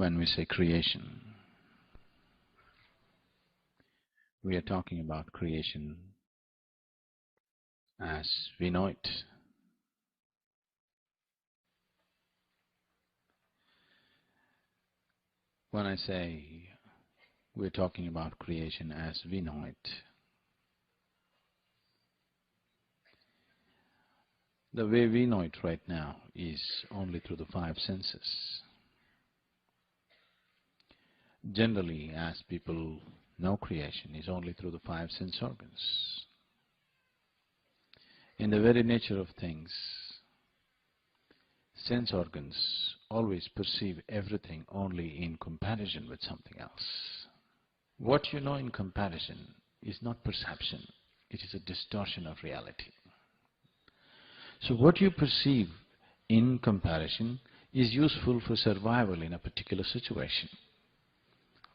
When we say creation, we are talking about creation as we know it. When I say we're talking about creation as we know it, the way we know it right now is only through the five senses. Generally, as people know creation is only through the five sense organs. In the very nature of things, sense organs always perceive everything only in comparison with something else. What you know in comparison is not perception, it is a distortion of reality. So what you perceive in comparison is useful for survival in a particular situation,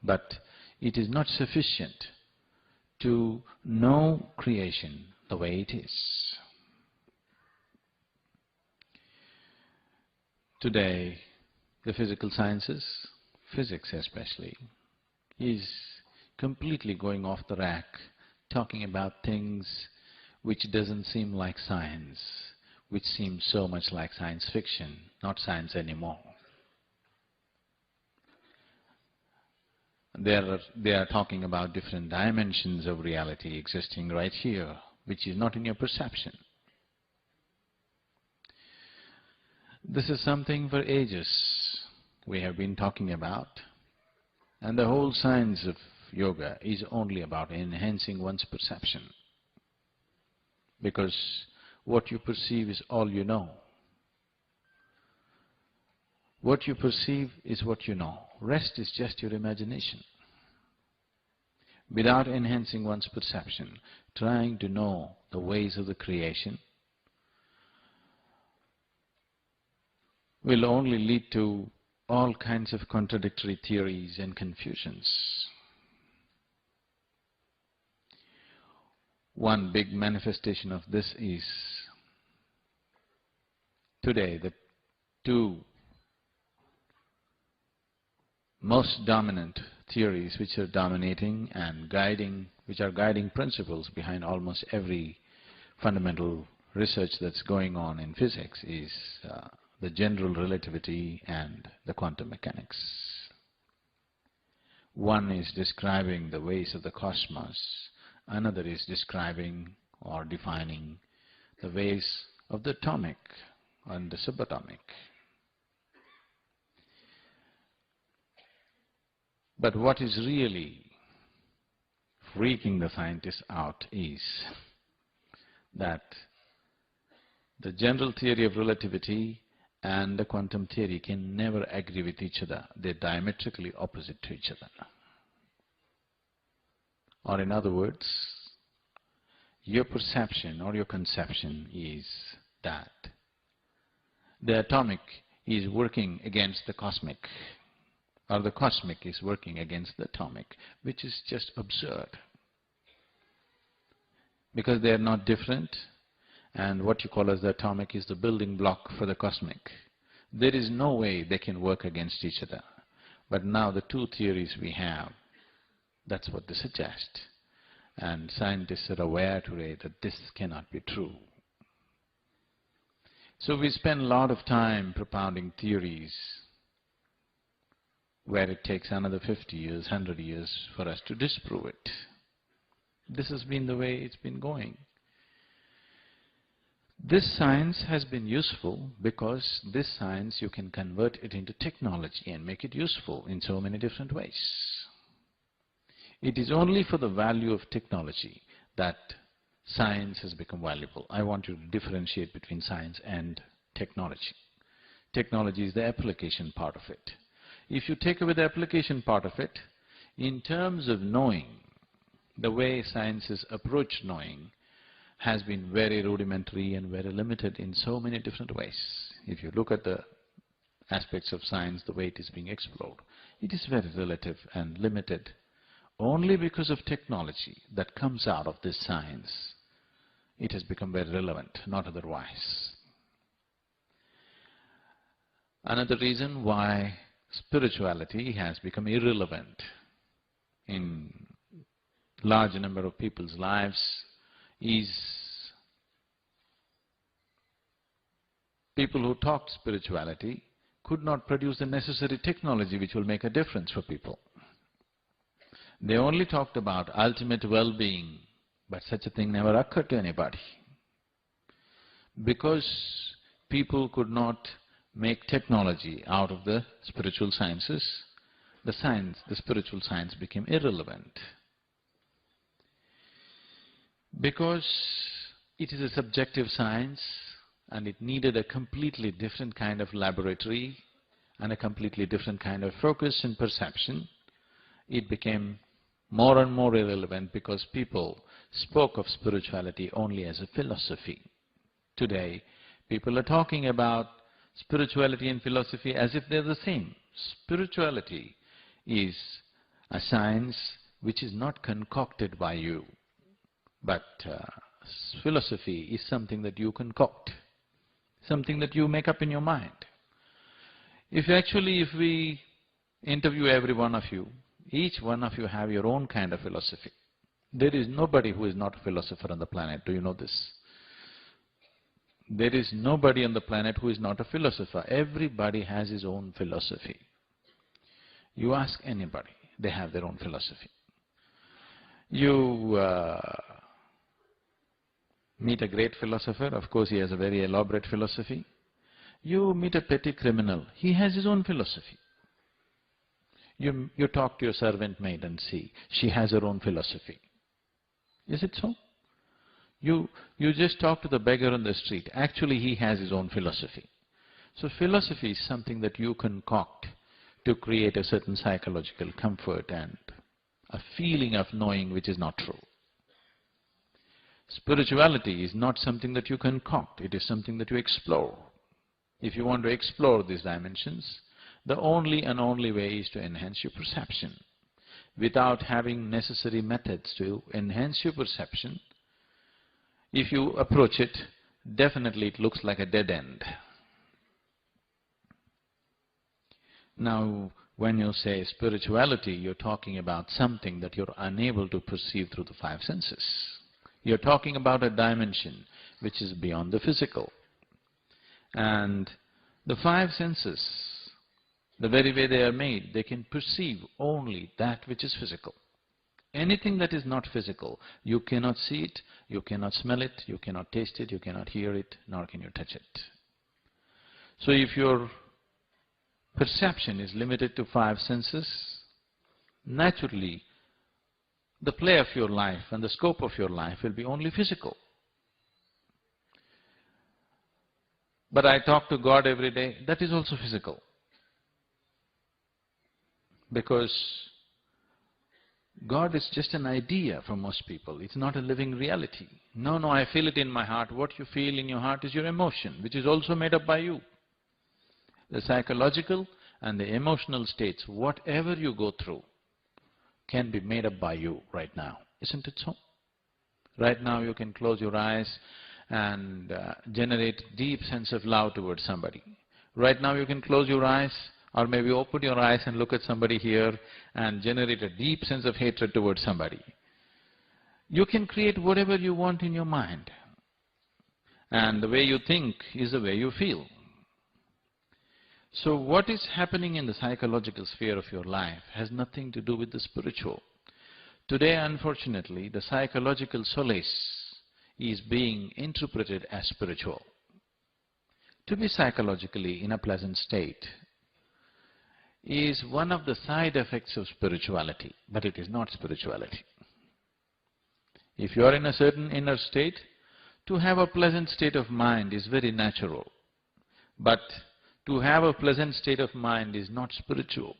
but it is not sufficient to know creation the way it is. Today, the physical sciences, physics especially, is completely going off the rack, talking about things which doesn't seem like science, which seems so much like science fiction, not science anymore. They are talking about different dimensions of reality existing right here, which is not in your perception. This is something for ages we have been talking about, and the whole science of yoga is only about enhancing one's perception, because what you perceive is all you know. What you perceive is what you know. Rest is just your imagination. Without enhancing one's perception, trying to know the ways of the creation will only lead to all kinds of contradictory theories and confusions. One big manifestation of this is today the two most dominant theories which are dominating and guiding, which are guiding principles behind almost every fundamental research that's going on in physics is the general relativity and the quantum mechanics. One is describing the ways of the cosmos, another is describing or defining the ways of the atomic and the subatomic. But what is really freaking the scientists out is that the general theory of relativity and the quantum theory can never agree with each other. They're diametrically opposite to each other. Or in other words, your perception or your conception is that the atomic is working against the cosmic, or the cosmic is working against the atomic, which is just absurd. Because they are not different, and what you call as the atomic is the building block for the cosmic. There is no way they can work against each other. But now the two theories we have, that's what they suggest. And scientists are aware today that this cannot be true. So we spend a lot of time propounding theories where it takes another 50 years, 100 years for us to disprove it. This has been the way it's been going. This science has been useful because this science you can convert it into technology and make it useful in so many different ways. It is only for the value of technology that science has become valuable. I want you to differentiate between science and technology. Technology is the application part of it. If you take away the application part of it, in terms of knowing, the way sciences approach knowing has been very rudimentary and very limited in so many different ways. If you look at the aspects of science, the way it is being explored, it is very relative and limited. Only because of technology that comes out of this science, it has become very relevant, not otherwise. Another reason why spirituality has become irrelevant in large number of people's lives is people who talked spirituality could not produce the necessary technology which will make a difference for people. They only talked about ultimate well-being, but such a thing never occurred to anybody. Because people could not make technology out of the spiritual sciences, the spiritual science became irrelevant. Because it is a subjective science and it needed a completely different kind of laboratory and a completely different kind of focus and perception, it became more and more irrelevant because people spoke of spirituality only as a philosophy. Today, people are talking about spirituality and philosophy as if they're the same. Spirituality is a science which is not concocted by you, but philosophy is something that you concoct, something that you make up in your mind. If we interview every one of you, each one of you have your own kind of philosophy. There is nobody who is not a philosopher on the planet. Do you know this? There is nobody on the planet who is not a philosopher. Everybody has his own philosophy. You ask anybody, they have their own philosophy. You meet a great philosopher, of course he has a very elaborate philosophy. You meet a petty criminal, he has his own philosophy. You talk to your servant maid and see, she has her own philosophy. Is it so? You just talk to the beggar on the street, actually he has his own philosophy. So philosophy is something that you concoct to create a certain psychological comfort and a feeling of knowing which is not true. Spirituality is not something that you concoct, it is something that you explore. If you want to explore these dimensions, the only and only way is to enhance your perception. Without having necessary methods to enhance your perception, if you approach it, definitely it looks like a dead end. Now, when you say spirituality, you're talking about something that you're unable to perceive through the five senses. You're talking about a dimension which is beyond the physical. And the five senses, the very way they are made, they can perceive only that which is physical. Anything that is not physical, you cannot see it, you cannot smell it, you cannot taste it, you cannot hear it, nor can you touch it. So if your perception is limited to five senses, naturally the play of your life and the scope of your life will be only physical. But I talk to God every day, that is also physical. Because God is just an idea for most people, it's not a living reality. No, I feel it in my heart. What you feel in your heart is your emotion, which is also made up by you. The psychological and the emotional states, whatever you go through, can be made up by you right now. Isn't it so? Right now you can close your eyes and generate deep sense of love towards somebody. Right now you can close your eyes or maybe open your eyes and look at somebody here and generate a deep sense of hatred towards somebody. You can create whatever you want in your mind. And the way you think is the way you feel. So what is happening in the psychological sphere of your life has nothing to do with the spiritual. Today, unfortunately, the psychological solace is being interpreted as spiritual. To be psychologically in a pleasant state is one of the side effects of spirituality, but it is not spirituality. If you are in a certain inner state, to have a pleasant state of mind is very natural, but to have a pleasant state of mind is not spiritual.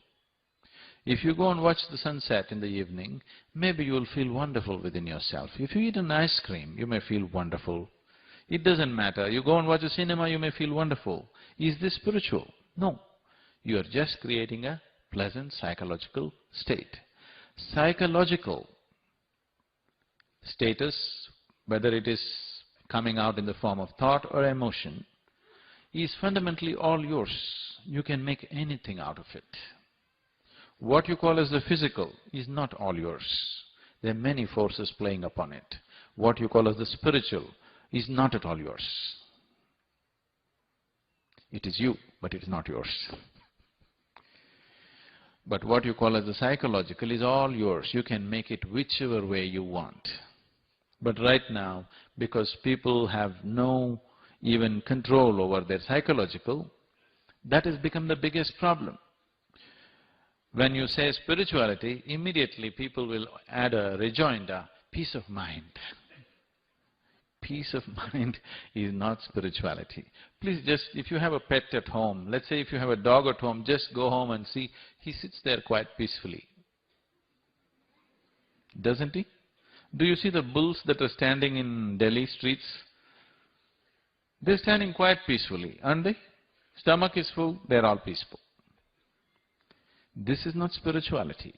If you go and watch the sunset in the evening, maybe you will feel wonderful within yourself. If you eat an ice cream, you may feel wonderful. It doesn't matter. You go and watch a cinema, you may feel wonderful. Is this spiritual? No. You are just creating a pleasant psychological state. Psychological status, whether it is coming out in the form of thought or emotion, is fundamentally all yours. You can make anything out of it. What you call as the physical is not all yours. There are many forces playing upon it. What you call as the spiritual is not at all yours. It is you, but it is not yours. But what you call as the psychological is all yours. You can make it whichever way you want. But right now, because people have no even control over their psychological, that has become the biggest problem. When you say spirituality, immediately people will add a rejoinder, peace of mind. Peace of mind is not spirituality. Please just, if you have a pet at home, let's say if you have a dog at home, just go home and see, he sits there quite peacefully. Doesn't he? Do you see the bulls that are standing in Delhi streets? They're standing quite peacefully, aren't they? Stomach is full, they're all peaceful. This is not spirituality.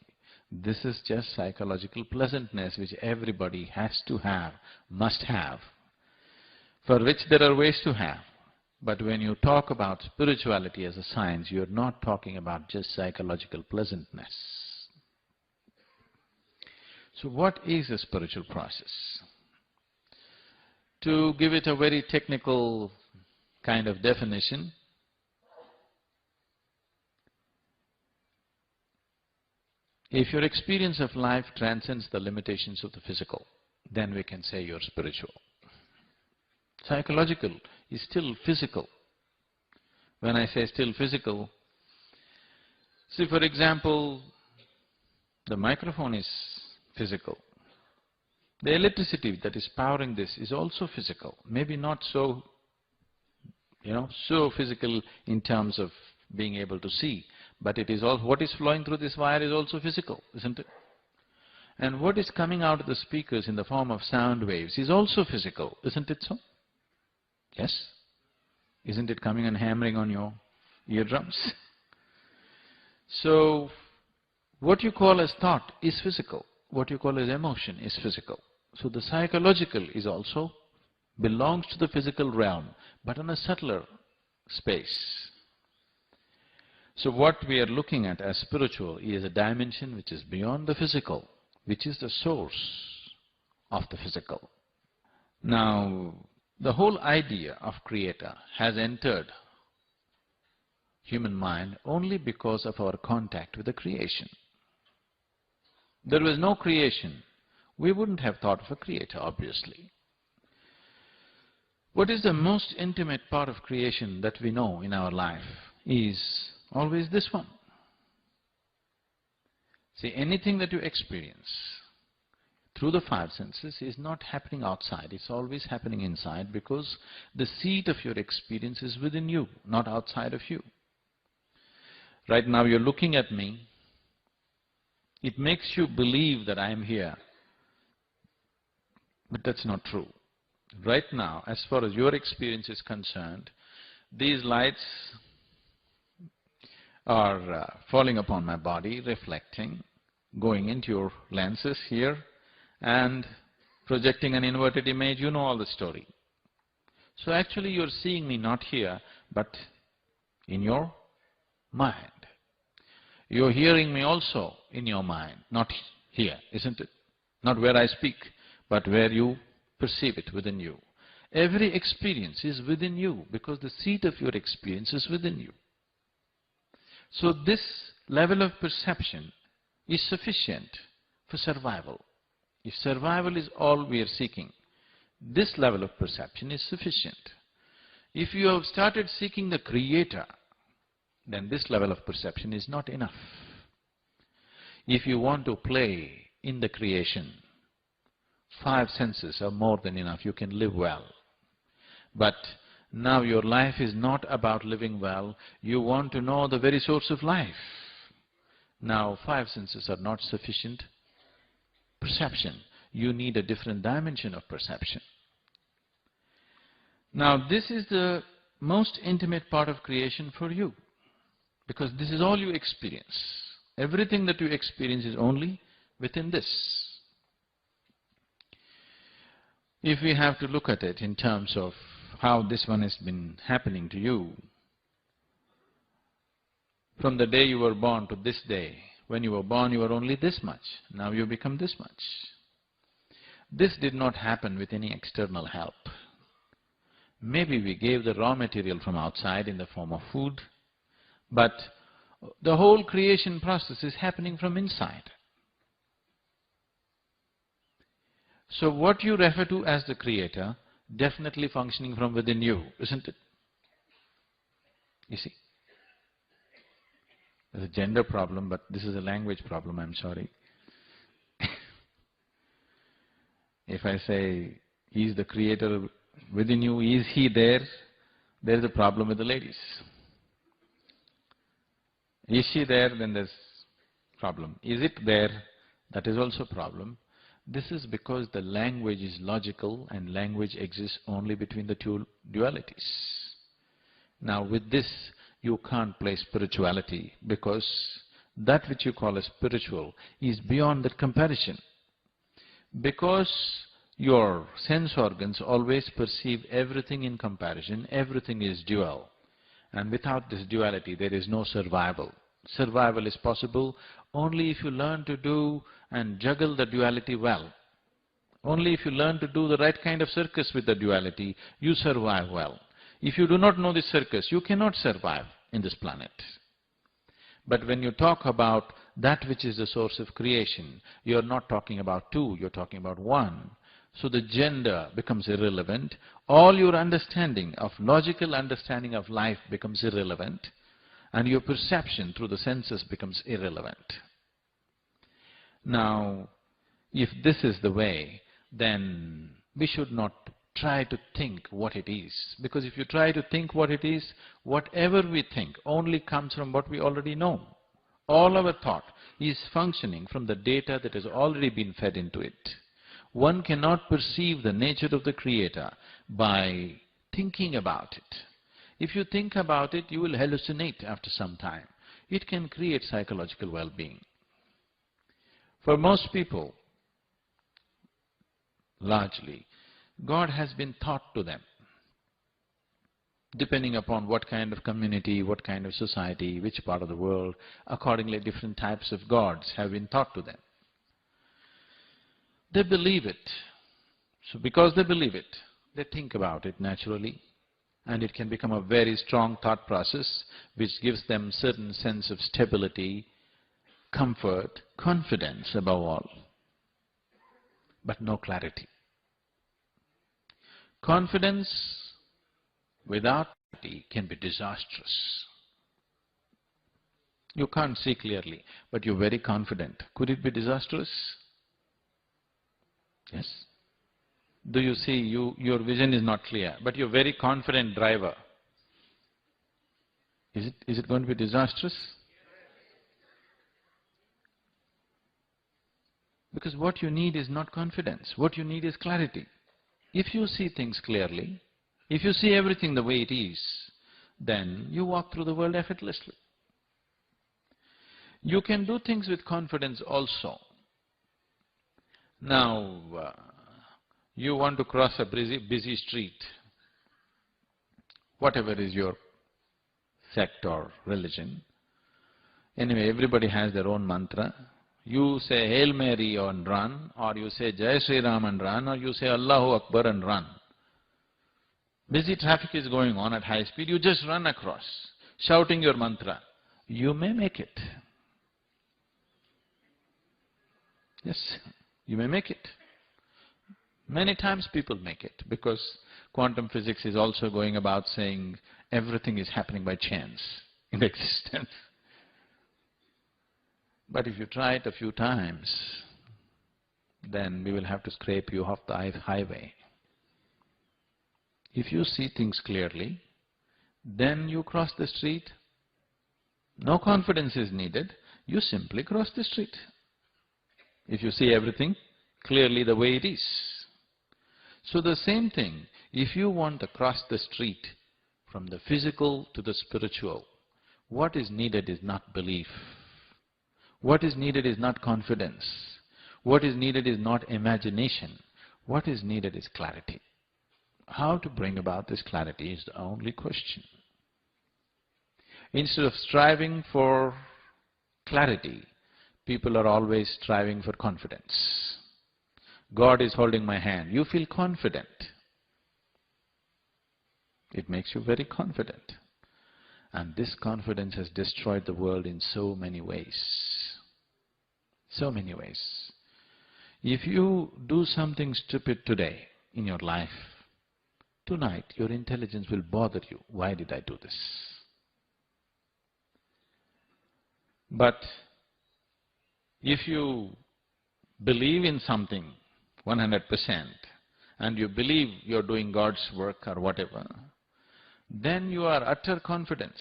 This is just psychological pleasantness which everybody has to have, must have, for which there are ways to have. But when you talk about spirituality as a science, you're not talking about just psychological pleasantness. So what is a spiritual process? To give it a very technical kind of definition, if your experience of life transcends the limitations of the physical, then we can say you're spiritual. Psychological is still physical. When I say still physical, see, for example, the microphone is physical. The electricity that is powering this is also physical. Maybe not so, so physical in terms of being able to see, but it is all, what is flowing through this wire is also physical, isn't it? And what is coming out of the speakers in the form of sound waves is also physical, isn't it so? Yes? Isn't it coming and hammering on your eardrums? So, what you call as thought is physical, what you call as emotion is physical. So the psychological is also belongs to the physical realm, but on a subtler space. So what we are looking at as spiritual is a dimension which is beyond the physical, which is the source of the physical. Now, the whole idea of creator has entered human mind only because of our contact with the creation. There was no creation, we wouldn't have thought of a creator, obviously. What is the most intimate part of creation that we know in our life is always this one. See, anything that you experience through the five senses is not happening outside, it's always happening inside, because the seat of your experience is within you, not outside of you. Right now you're looking at me, it makes you believe that I am here, but that's not true. Right now, as far as your experience is concerned, these lights are falling upon my body, reflecting, going into your lenses here and projecting an inverted image. You know all the story. So actually you're seeing me not here, but in your mind. You're hearing me also in your mind, not here, isn't it? Not where I speak, but where you perceive it within you. Every experience is within you because the seat of your experience is within you. So this level of perception is sufficient for survival. If survival is all we are seeking, this level of perception is sufficient. If you have started seeking the creator, then this level of perception is not enough. If you want to play in the creation, five senses are more than enough, you can live well. But now your life is not about living well, you want to know the very source of life. Now five senses are not sufficient perception, you need a different dimension of perception. Now this is the most intimate part of creation for you, because this is all you experience. Everything that you experience is only within this. If we have to look at it in terms of how this one has been happening to you. From the day you were born to this day, when you were born you were only this much, now you become this much. This did not happen with any external help. Maybe we gave the raw material from outside in the form of food, but the whole creation process is happening from inside. So what you refer to as the creator, definitely functioning from within you, isn't it? You see? There's a gender problem, but this is a language problem, I'm sorry. If I say, he is the creator within you, is he there? There's a problem with the ladies. Is she there? Then there's problem. Is it there? That is also a problem. This is because the language is logical and language exists only between the two dualities. Now with this, you can't play spirituality because that which you call as spiritual is beyond that comparison. Because your sense organs always perceive everything in comparison, everything is dual. And without this duality, there is no survival. Survival is possible only if you learn to do and juggle the duality well. Only if you learn to do the right kind of circus with the duality, you survive well. If you do not know this circus, you cannot survive in this planet. But when you talk about that which is the source of creation, you're not talking about two, you're talking about one. So the gender becomes irrelevant, all your understanding of, logical understanding of life becomes irrelevant, and your perception through the senses becomes irrelevant. Now, if this is the way, then we should not try to think what it is, because if you try to think what it is, whatever we think only comes from what we already know. All our thought is functioning from the data that has already been fed into it. One cannot perceive the nature of the Creator by thinking about it. If you think about it, you will hallucinate after some time. It can create psychological well-being. For most people, largely, God has been taught to them, depending upon what kind of community, what kind of society, which part of the world, accordingly different types of gods have been taught to them. They believe it. So because they believe it, they think about it naturally, and it can become a very strong thought process which gives them certain sense of stability, comfort, confidence above all, but no clarity. Confidence without clarity can be disastrous. You can't see clearly, but you're very confident. Could it be disastrous? Yes. Do you see, your vision is not clear, but you're very confident driver. Is it going to be disastrous? Because what you need is not confidence, what you need is clarity. If you see things clearly, if you see everything the way it is, then you walk through the world effortlessly. You can do things with confidence also. Now, you want to cross a busy street, whatever is your sect or religion. Anyway, everybody has their own mantra. You say Hail Mary and run, or you say Jai Sri Ram and run, or you say Allahu Akbar and run. Busy traffic is going on at high speed, you just run across, shouting your mantra. You may make it. Yes, you may make it. Many times people make it, because quantum physics is also going about saying everything is happening by chance in existence. But if you try it a few times, then we will have to scrape you off the highway. If you see things clearly, then you cross the street. No confidence is needed, you simply cross the street. If you see everything clearly the way it is. So the same thing, if you want to cross the street from the physical to the spiritual, what is needed is not belief. What is needed is not confidence. What is needed is not imagination. What is needed is clarity. how to bring about this clarity is the only question. Instead of striving for clarity, people are always striving for confidence. God is holding my hand. You feel confident. It makes you very confident. And this confidence has destroyed the world in so many ways. So many ways. If you do something stupid today in your life, tonight your intelligence will bother you. Why did I do this? But if you believe in something 100% and you believe you're doing God's work or whatever, then you are utter confidence.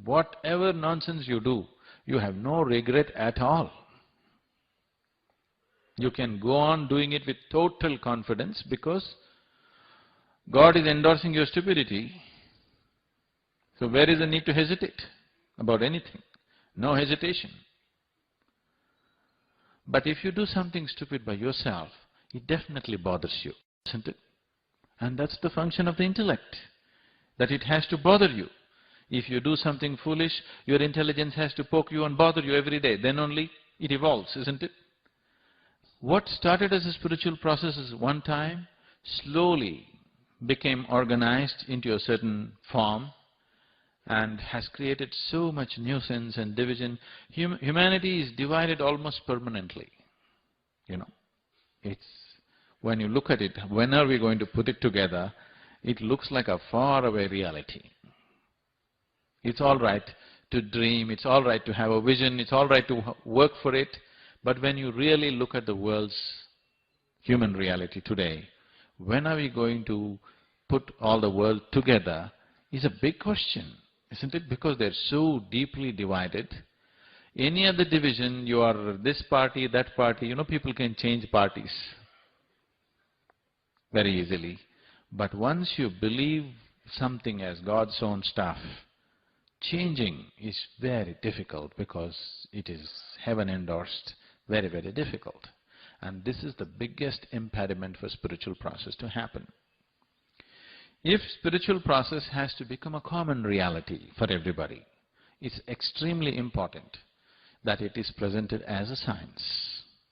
Whatever nonsense you do, you have no regret at all. You can go on doing it with total confidence because God is endorsing your stupidity. So where is the need to hesitate about anything? No hesitation. But if you do something stupid by yourself, it definitely bothers you, isn't it? And that's the function of the intellect, that it has to bother you. If you do something foolish, your intelligence has to poke you and bother you every day. Then only it evolves, isn't it? What started as a spiritual process is one time slowly became organized into a certain form and has created so much nuisance and division. Humanity is divided almost permanently, you know. When you look at it, when are we going to put it together, it looks like a faraway reality. It's all right to dream, it's all right to have a vision, it's all right to work for it, but when you really look at the world's human reality today, when are we going to put all the world together is a big question, isn't it? Because they're so deeply divided. Any other division, you are this party, that party, people can change parties very easily. But once you believe something as God's own stuff, changing is very difficult because it is heaven endorsed, very, very difficult. And this is the biggest impediment for spiritual process to happen. If spiritual process has to become a common reality for everybody, it's extremely important that it is presented as a science,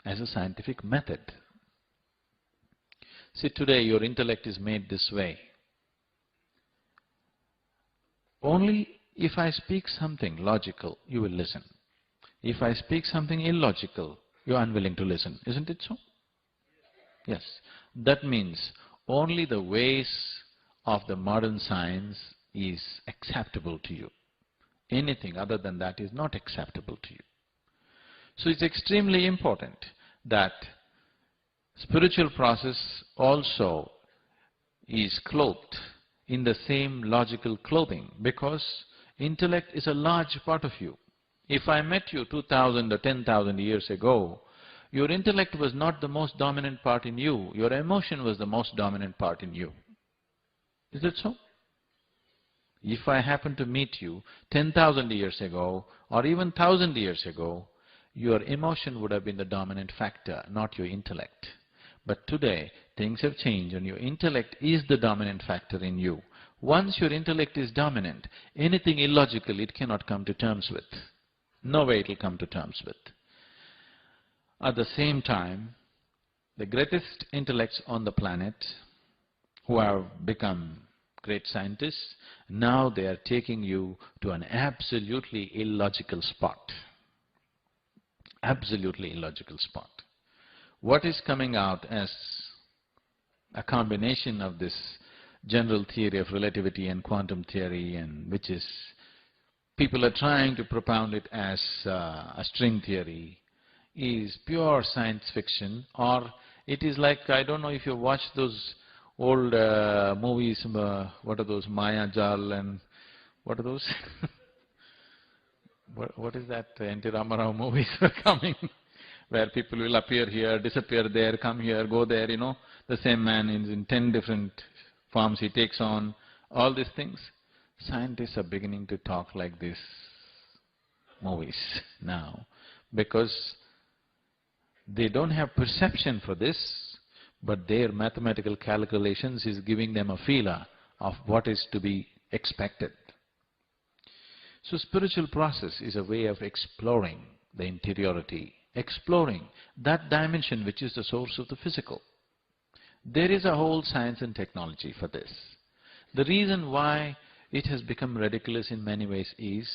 as a scientific method. See, today your intellect is made this way. Only if I speak something logical, you will listen. If I speak something illogical, you are unwilling to listen. Isn't it so? Yes. That means only the ways of the modern science is acceptable to you. Anything other than that is not acceptable to you. So it's extremely important that spiritual process also is clothed in the same logical clothing, because intellect is a large part of you. If I met you 2,000 or 10,000 years ago, your intellect was not the most dominant part in you, your emotion was the most dominant part in you. Is it so? If I happen to meet you 10,000 years ago or even 1,000 years ago, your emotion would have been the dominant factor, not your intellect. But today, things have changed and your intellect is the dominant factor in you. Once your intellect is dominant, anything illogical it cannot come to terms with. No way it will come to terms with. At the same time, the greatest intellects on the planet who have become great scientists, now they are taking you to an absolutely illogical spot. Absolutely illogical spot. What is coming out as a combination of this general theory of relativity and quantum theory, and which is, people are trying to propound it as a string theory, is pure science fiction, or it is like, I don't know if you watch those old movies, what are those, Maya Jal and what are those? What is that, N.T. Ramarao movies are coming, where people will appear here, disappear there, come here, go there, the same man is in 10 different forms he takes on, all these things. Scientists are beginning to talk like these movies now, because they don't have perception for this, but their mathematical calculations is giving them a feeler of what is to be expected. So spiritual process is a way of exploring the interiority, exploring that dimension which is the source of the physical. There is a whole science and technology for this. The reason why it has become ridiculous in many ways is,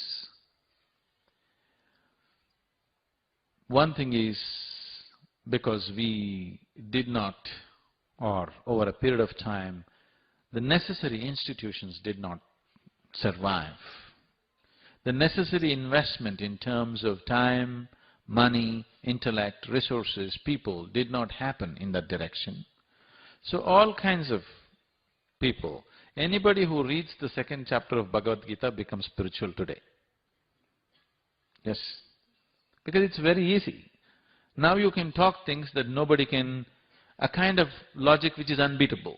one thing is because we did not, or over a period of time, the necessary institutions did not survive. The necessary investment in terms of time, money, intellect, resources, people did not happen in that direction. So all kinds of people, anybody who reads the second chapter of Bhagavad Gita becomes spiritual today. Yes, because it's very easy. Now you can talk things that nobody can, a kind of logic which is unbeatable,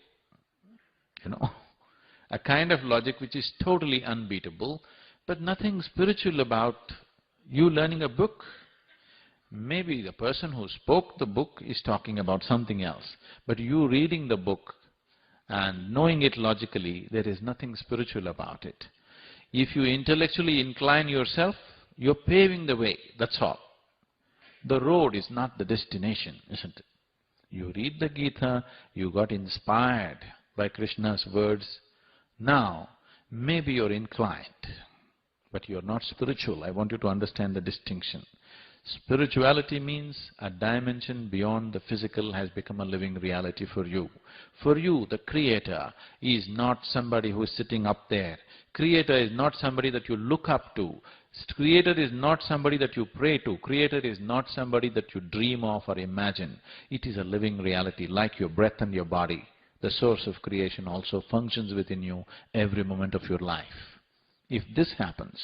a kind of logic which is totally unbeatable, but nothing spiritual about you learning a book. Maybe the person who spoke the book is talking about something else, but you reading the book and knowing it logically, there is nothing spiritual about it. If you intellectually incline yourself, you're paving the way, that's all. The road is not the destination, isn't it? You read the Gita, you got inspired by Krishna's words. Now, maybe you're inclined, but you're not spiritual. I want you to understand the distinction. Spirituality means a dimension beyond the physical has become a living reality for you. For you, the Creator is not somebody who is sitting up there. Creator is not somebody that you look up to. Creator is not somebody that you pray to. Creator is not somebody that you dream of or imagine. It is a living reality, like your breath and your body. The source of creation also functions within you every moment of your life. If this happens,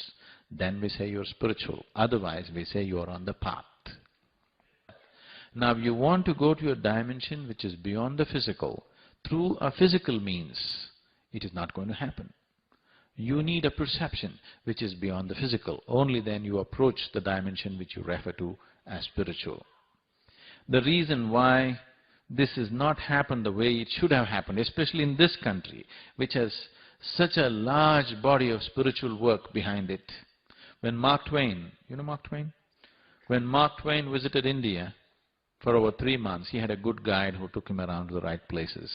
then we say you're spiritual. Otherwise, we say you are on the path. Now, if you want to go to a dimension which is beyond the physical, through a physical means, it is not going to happen. You need a perception which is beyond the physical. Only then you approach the dimension which you refer to as spiritual. The reason why this has not happened the way it should have happened, especially in this country, which has such a large body of spiritual work behind it. When Mark Twain, you know Mark Twain? When Mark Twain visited India for over 3 months, he had a good guide who took him around to the right places.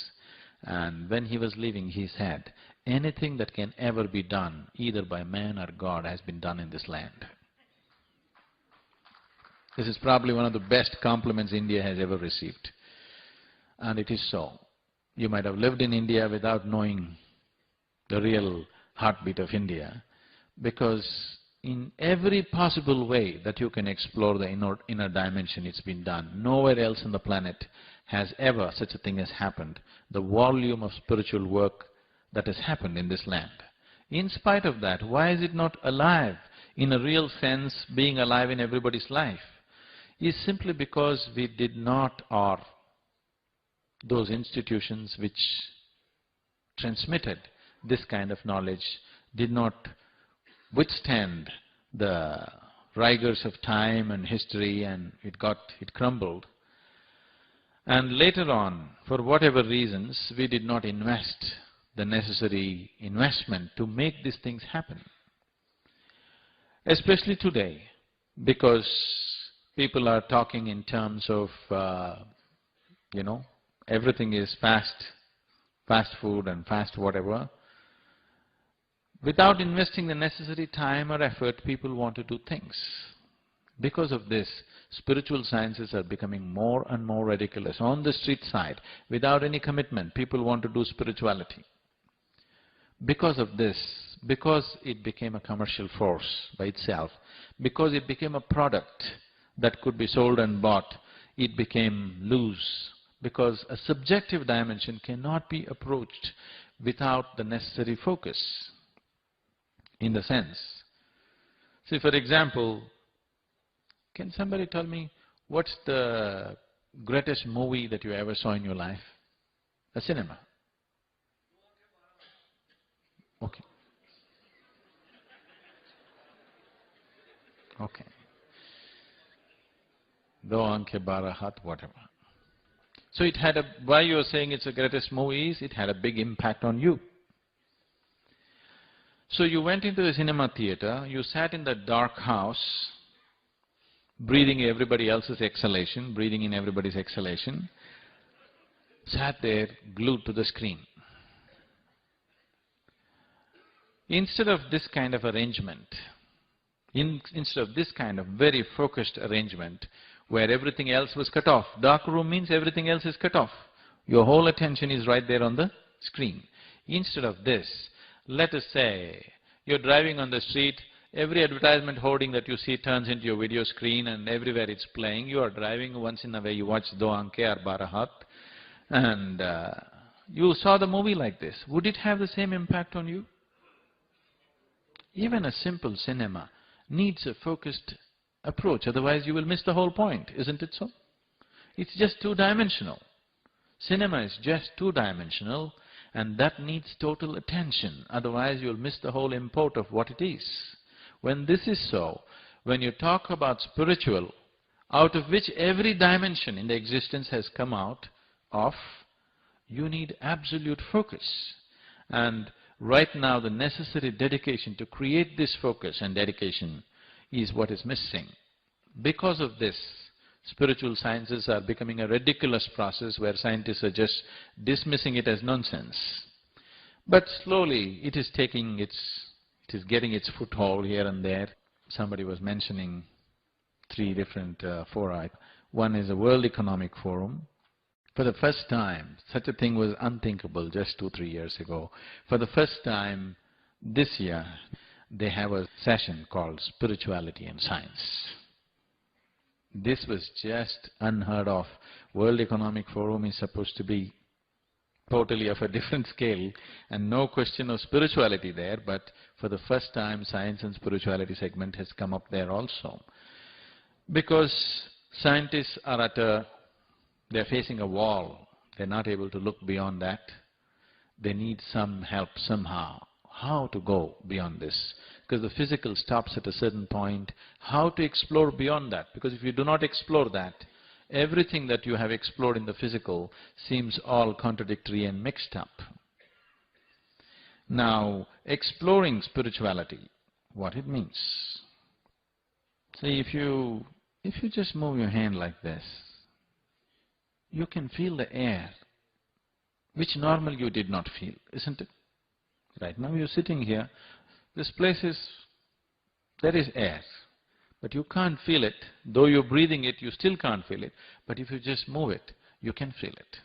And when he was leaving, he said, anything that can ever be done, either by man or God, has been done in this land. This is probably one of the best compliments India has ever received. And it is so. You might have lived in India without knowing the real heartbeat of India, because in every possible way that you can explore the inner dimension, it's been done. Nowhere else on the planet has ever such a thing has happened. The volume of spiritual work that has happened in this land. In spite of that, why is it not alive in a real sense, being alive in everybody's life? Is simply because we did not, or those institutions which transmitted this kind of knowledge did not withstand the rigors of time and history, and it crumbled. And later on, for whatever reasons, we did not invest the necessary investment to make these things happen. Especially today, because people are talking in terms of, everything is fast food and fast whatever. Without investing the necessary time or effort, people want to do things. Because of this, spiritual sciences are becoming more and more ridiculous. On the street side, without any commitment, people want to do spirituality. Because of this, because it became a commercial force by itself, because it became a product that could be sold and bought, it became loose. Because a subjective dimension cannot be approached without the necessary focus. In the sense, see, for example, can somebody tell me what's the greatest movie that you ever saw in your life? A cinema. Okay. Okay. Do anke bara hath, whatever. So it had why you are saying it's the greatest movie is, it had a big impact on you. So you went into the cinema theater, you sat in that dark house, breathing everybody else's exhalation, breathing in everybody's exhalation, sat there glued to the screen. Instead of this kind of arrangement, instead of this kind of very focused arrangement where everything else was cut off, dark room means everything else is cut off. Your whole attention is right there on the screen. Instead of this, let us say you're driving on the street, every advertisement hoarding that you see turns into your video screen and everywhere it's playing. You are driving, once in a way you watch Do Anke or Barahat, and you saw the movie like this. Would it have the same impact on you? Even a simple cinema needs a focused approach, otherwise you will miss the whole point, isn't it so? It's just two-dimensional. Cinema is just two-dimensional, and that needs total attention, otherwise you'll miss the whole import of what it is. When this is so, when you talk about spiritual, out of which every dimension in the existence has come out of, you need absolute focus. And right now the necessary dedication to create this focus and dedication is what is missing. Because of this, spiritual sciences are becoming a ridiculous process where scientists are just dismissing it as nonsense. But slowly it is getting its foothold here and there. Somebody was mentioning 3 different fora. One is a World Economic Forum. For the first time, such a thing was unthinkable just 2-3 years ago. For the first time this year, they have a session called Spirituality and Science. This was just unheard of. World Economic Forum is supposed to be totally of a different scale and no question of spirituality there, but for the first time science and spirituality segment has come up there also. Because scientists are they're facing a wall, they're not able to look beyond that. They need some help somehow. How to go beyond this? Because the physical stops at a certain point. How to explore beyond that? Because if you do not explore that, everything that you have explored in the physical seems all contradictory and mixed up. Now, exploring spirituality, what it means. See, if you just move your hand like this, you can feel the air, which normally you did not feel, isn't it? Right now you're sitting here, this place there is air, but you can't feel it. Though you're breathing it, you still can't feel it, but if you just move it, you can feel it.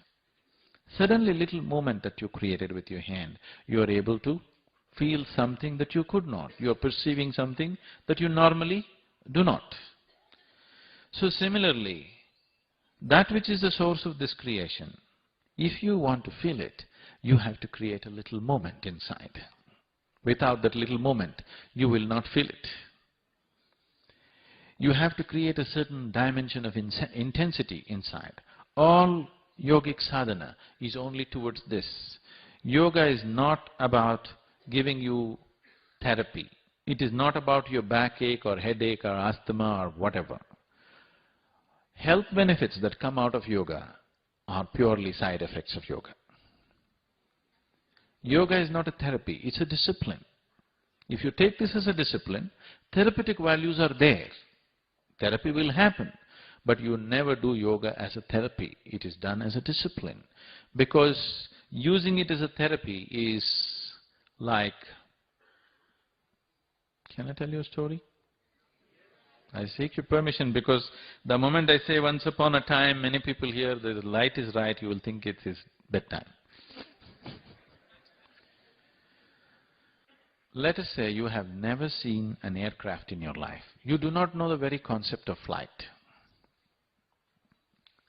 Suddenly, little movement that you created with your hand, you are able to feel something that you could not. You are perceiving something that you normally do not. So similarly, that which is the source of this creation, if you want to feel it, you have to create a little moment inside. Without that little moment, you will not feel it. You have to create a certain dimension of intensity inside. All yogic sadhana is only towards this. Yoga is not about giving you therapy. It is not about your backache or headache or asthma or whatever. Health benefits that come out of yoga are purely side effects of yoga. Yoga is not a therapy, it's a discipline. If you take this as a discipline, therapeutic values are there. Therapy will happen, but you never do yoga as a therapy. It is done as a discipline. Because using it as a therapy is like… Can I tell you a story? I seek your permission because the moment I say once upon a time, many people here, the light is right, you will think it is bedtime. Let us say you have never seen an aircraft in your life. You do not know the very concept of flight.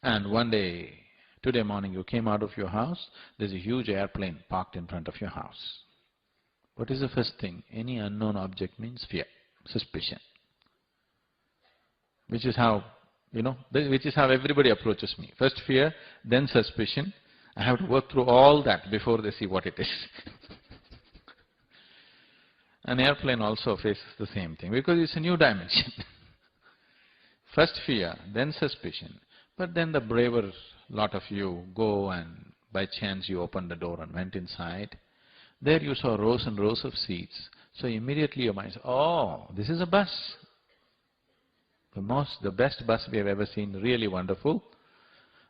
And one day, today morning, you came out of your house, there's a huge airplane parked in front of your house. What is the first thing? Any unknown object means fear, suspicion. Which is how, which is how everybody approaches me. First fear, then suspicion. I have to work through all that before they see what it is. An airplane also faces the same thing because it's a new dimension. First fear, then suspicion. But then the braver lot of you go and by chance you opened the door and went inside. There you saw rows and rows of seats. So immediately your mind says, oh, this is a bus. The best bus we have ever seen, really wonderful.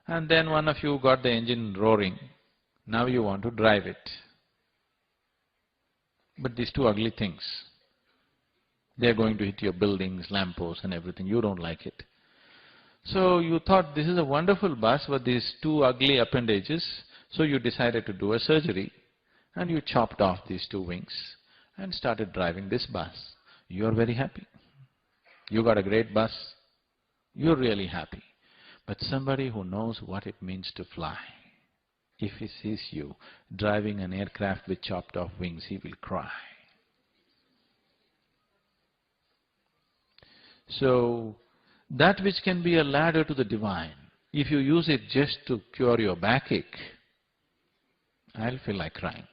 And then one of you got the engine roaring. Now you want to drive it. But these two ugly things, they're going to hit your buildings, lampposts and everything. You don't like it. So you thought this is a wonderful bus with these two ugly appendages, so you decided to do a surgery and you chopped off these two wings and started driving this bus. You're very happy. You got a great bus. You're really happy. But somebody who knows what it means to fly, if he sees you driving an aircraft with chopped off wings, he will cry. So, that which can be a ladder to the divine, if you use it just to cure your backache, I'll feel like crying.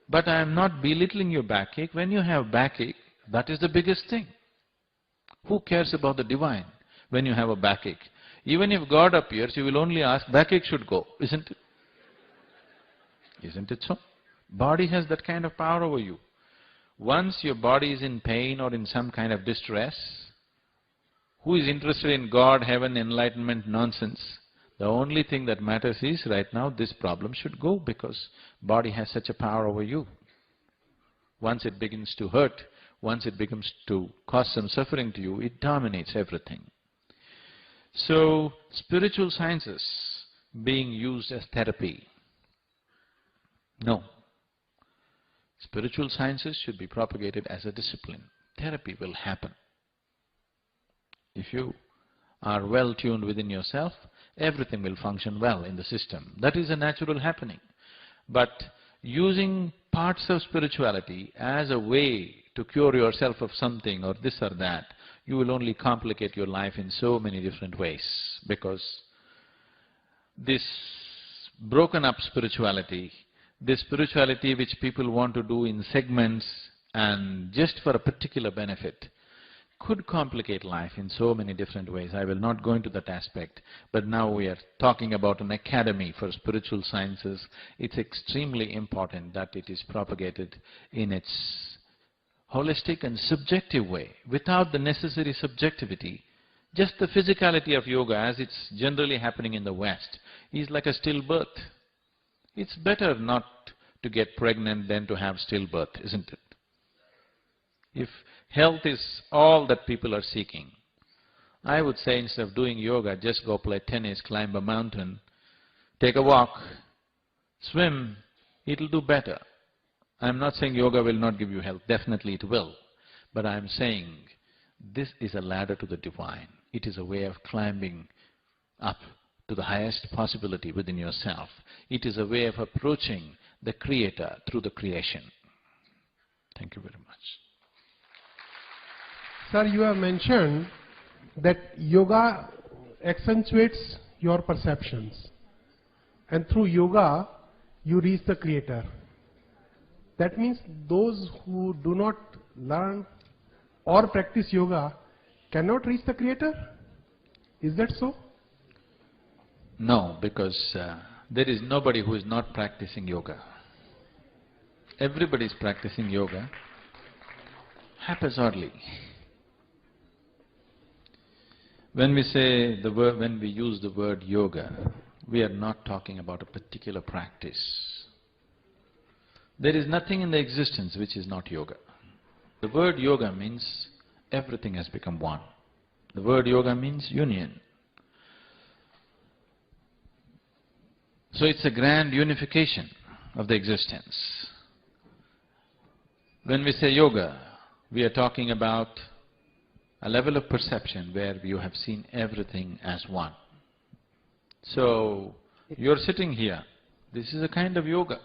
But I am not belittling your backache. When you have backache, that is the biggest thing. Who cares about the divine when you have a backache? Even if God appears, you will only ask, backache should go, isn't it? Isn't it so? Body has that kind of power over you. Once your body is in pain or in some kind of distress, who is interested in God, heaven, enlightenment, nonsense? The only thing that matters is, right now, this problem should go because body has such a power over you. Once it begins to hurt, once it begins to cause some suffering to you, it dominates everything. So, spiritual sciences being used as therapy, no. Spiritual sciences should be propagated as a discipline. Therapy will happen. If you are well tuned within yourself, everything will function well in the system. That is a natural happening. But using parts of spirituality as a way to cure yourself of something or this or that, you will only complicate your life in so many different ways, because this broken up spirituality, this spirituality which people want to do in segments and just for a particular benefit, could complicate life in so many different ways. I will not go into that aspect, but now we are talking about an academy for spiritual sciences. It's extremely important that it is propagated in its holistic and subjective way, without the necessary subjectivity. Just the physicality of yoga, as it's generally happening in the West, is like a stillbirth. It's better not to get pregnant than to have stillbirth, isn't it? If health is all that people are seeking, I would say instead of doing yoga, just go play tennis, climb a mountain, take a walk, swim, it'll do better. I'm not saying yoga will not give you health, definitely it will. But I'm saying this is a ladder to the divine. It is a way of climbing up to the highest possibility within yourself. It is a way of approaching the Creator through the creation. Thank you very much. Sir, you have mentioned that yoga accentuates your perceptions, and through yoga you reach the Creator. That means those who do not learn or practice yoga cannot reach the Creator? Is that so? No, because there is nobody who is not practicing yoga. Everybody is practicing yoga haphazardly. When we say the word, when we use the word yoga, we are not talking about a particular practice. There is nothing in the existence which is not yoga. The word yoga means everything has become one. The word yoga means union. So it's a grand unification of the existence. When we say yoga, we are talking about a level of perception where you have seen everything as one. So, you're sitting here, this is a kind of yoga.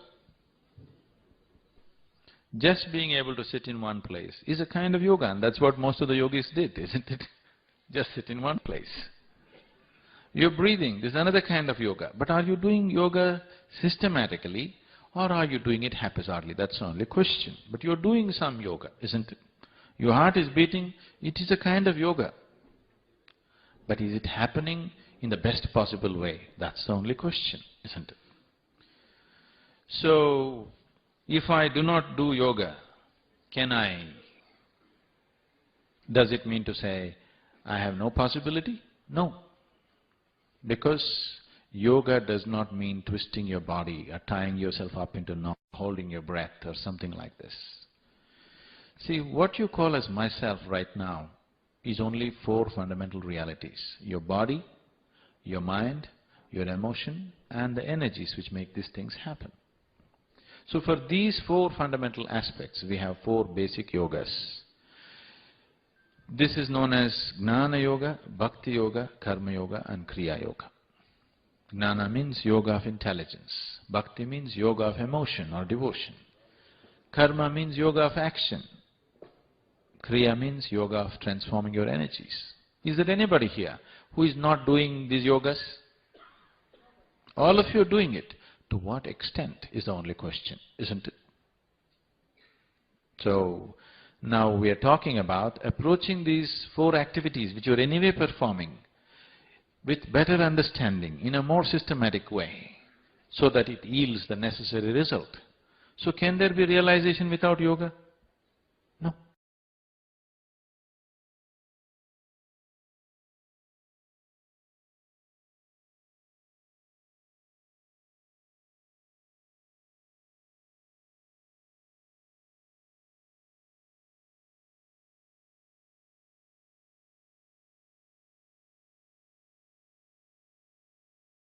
Just being able to sit in one place is a kind of yoga, and that's what most of the yogis did, isn't it? Just sit in one place. You're breathing, this is another kind of yoga. But are you doing yoga systematically, or are you doing it haphazardly? That's the only question. But you're doing some yoga, isn't it? Your heart is beating, it is a kind of yoga. But is it happening in the best possible way? That's the only question, isn't it? So, if I do not do yoga, does it mean to say I have no possibility? No. Because yoga does not mean twisting your body or tying yourself up into knot, holding your breath or something like this. See, what you call as myself right now is only 4 fundamental realities: your body, your mind, your emotion, and the energies which make these things happen. So for these 4 fundamental aspects, we have 4 basic yogas. This is known as Jnana Yoga, Bhakti Yoga, Karma Yoga and Kriya Yoga. Jnana means yoga of intelligence. Bhakti means yoga of emotion or devotion. Karma means yoga of action. Kriya means yoga of transforming your energies. Is there anybody here who is not doing these yogas? All of you are doing it. To what extent is the only question, isn't it? So, now we are talking about approaching these 4 activities which you are anyway performing with better understanding, in a more systematic way, so that it yields the necessary result. So can there be realization without yoga?